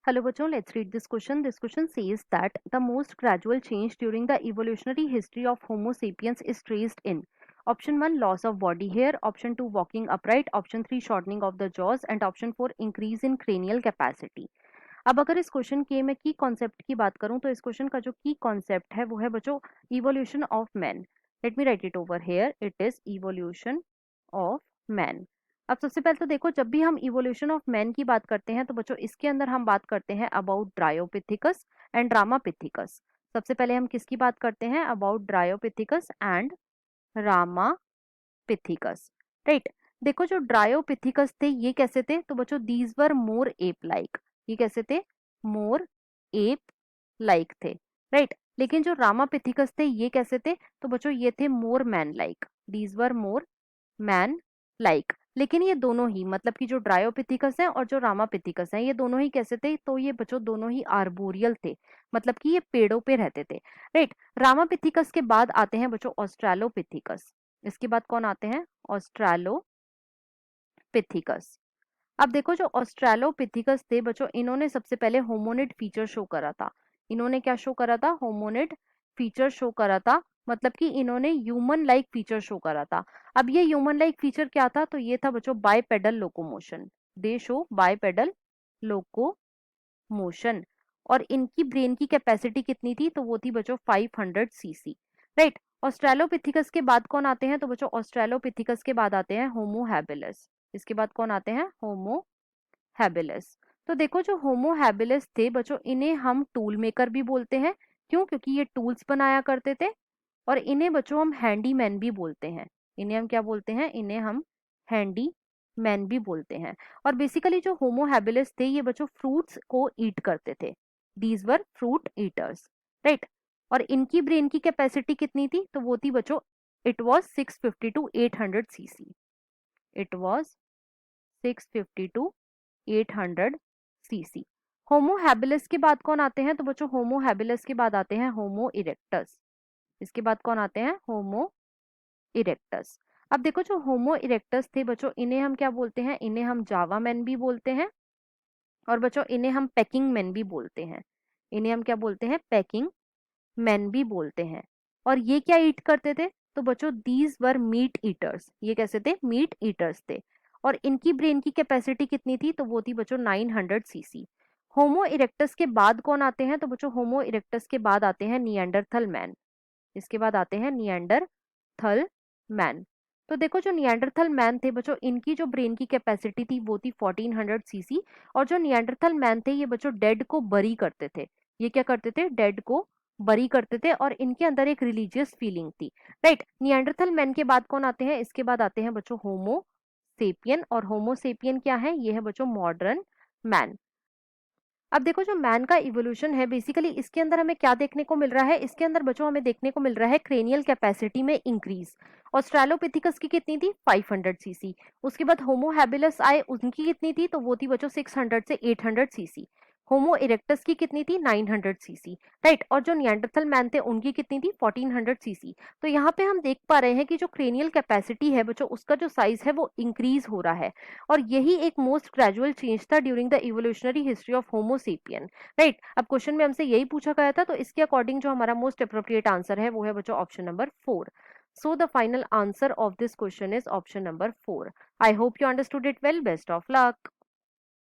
Hello bachon, let's read this question. This question says that the most gradual change during the evolutionary history of Homo sapiens is traced in option 1 loss of body hair, option 2 walking upright, option 3 shortening of the jaws and option 4 increase in cranial capacity. अब अगर इस question के मैं की concept की बात करूं तो इस क्वेश्चन का जो की कॉन्सेप्ट है वो है बच्चों evolution of man. Let me right it over here. It is evolution of man. अब सबसे पहले तो देखो, जब भी हम इवोल्यूशन ऑफ मैन की बात करते हैं तो बच्चों इसके अंदर हम बात करते हैं अबाउट ड्रायोपिथिकस एंड रामापिथिकस. सबसे पहले हम किसकी बात करते हैं? About Dryopithecus and Ramapithecus. Right. देखो जो ड्रायोपिथिकस थे ये कैसे थे? तो बच्चों these were more ape like. ये कैसे थे? मोर एप लाइक थे. राइट. लेकिन जो रामापिथिकस थे ये कैसे थे? तो बच्चों ये थे more man like. These were more man like. लेकिन ये दोनों ही, मतलब कि जो ड्रायोपिथिकस है और जो रामापिथिकस है, ये दोनों ही कैसे थे? तो ये बच्चों दोनों ही आर्बोरियल थे, मतलब कि ये पेड़ों पे रहते थे. राइट. रामापिथिकस के बाद आते हैं बच्चों ऑस्ट्रेलोपिथिकस. इसके बाद कौन आते हैं? ऑस्ट्रेलोपिथिकस. अब देखो जो ऑस्ट्रेलोपिथिकस थे बच्चों, इन्होंने सबसे पहले होमोनिड फीचर शो करा था. इन्होंने क्या शो करा था? होमोनिड फीचर शो करा था, मतलब कि इन्होंने ह्यूमन लाइक फीचर शो करा था. अब ये ह्यूमन लाइक फीचर क्या था? तो ये था बच्चों बायपेडल लोकोमोशन. दे शो बायपेडल लोकोमोशन. और इनकी ब्रेन की कैपेसिटी कितनी थी? तो वो थी बच्चों 500 सीसी. राइट. ऑस्ट्रेलोपिथिकस के बाद कौन आते हैं? तो बच्चों ऑस्ट्रेलोपिथिकस के बाद आते हैं होमो हैबिलिस. इसके बाद कौन आते हैं? Homo habilis. तो देखो जो होमो हैबिलिस थे बच्चों, इन्हें हम टूल मेकर भी बोलते हैं. क्यों? क्योंकि ये टूल्स बनाया करते थे. और इन्हें बच्चों हम हैंडी मैन भी बोलते हैं. इन्हें हम क्या बोलते हैं? इन्हें हम हैंडी मैन भी बोलते हैं. और बेसिकली जो होमो हैबिलिस थे ये बच्चों फ्रूट्स को ईट करते थे. These were fruit eaters. Right. और इनकी ब्रेन की कैपेसिटी कितनी थी? तो वो थी बच्चों, it was 650 to 800 CC. It was 650 to 800 CC. Homo habilis के बाद कौन आते हैं? तो बच्चों होमो हैबिलिस के बाद आते हैं होमो इरेक्टस. इसके बाद कौन आते हैं? होमो इरेक्टस. अब देखो जो होमो इरेक्टस थे बच्चों, इन्हें हम क्या बोलते हैं? इन्हें हम जावा मैन भी बोलते हैं. और बच्चों इन्हें हम पैकिंग मैन भी बोलते हैं. इन्हें हम क्या बोलते हैं? पैकिंग मैन भी बोलते हैं. और ये क्या ईट करते थे? तो बच्चों दीज वर मीट ईटर्स. ये कैसे थे? मीट ईटर्स थे. और इनकी ब्रेन की कैपेसिटी कितनी थी? तो वो थी बच्चों 900 सीसी. होमो इरेक्टस के बाद कौन आते हैं? तो बच्चों होमो इरेक्टस के बाद आते हैं निएंडरथल मैन. इसके बाद आते हैं निएंडरथल मैन. तो देखो जो निएंडरथल मैन थे बच्चों, इनकी जो ब्रेन की कैपेसिटी थी वो थी 1400 सीसी. और जो निएंडरथल मैन थे ये बच्चों डेड को बरी करते थे. ये क्या करते थे? डेड को बरी करते थे. और इनके अंदर एक रिलीजियस फीलिंग थी. राइट. निएंडरथल मैन के बाद कौन आते हैं? इसके बाद आते हैं बच्चों होमो सेपियन. और होमो सेपियन क्या है? ये है बच्चों मॉडर्न मैन. अब देखो जो मैन का इवोल्यूशन है, बेसिकली इसके अंदर हमें क्या देखने को मिल रहा है? इसके अंदर बच्चों हमें देखने को मिल रहा है क्रेनियल कैपेसिटी में इंक्रीज. ऑस्ट्रेलोपिथिकस की कितनी थी? 500 सीसी. उसके बाद होमो हैबिलस आए, उनकी कितनी थी? तो वो थी बच्चों 600 से 800 सीसी. होमो इरेक्टस की कितनी थी? 900 सीसी. राइट. और जो निएंडरथल मैन थे उनकी कितनी थी? 1400 सीसी. तो यहाँ पे हम देख पा रहे हैं कि जो क्रेनियल कैपेसिटी है बच्चों, उसका जो साइज है वो इंक्रीज हो रहा है. और यही एक मोस्ट ग्रेजुअल चेंज था during the evolutionary history of homo sapien. Right. अब क्वेश्चन में हमसे यही पूछा गया था, तो इसके अकॉर्डिंग जो हमारा मोस्ट अप्रोप्रिएट आंसर है वो है बच्चों option number 4. So the final answer of this question is option number 4. I hope you understood it well. Best of luck.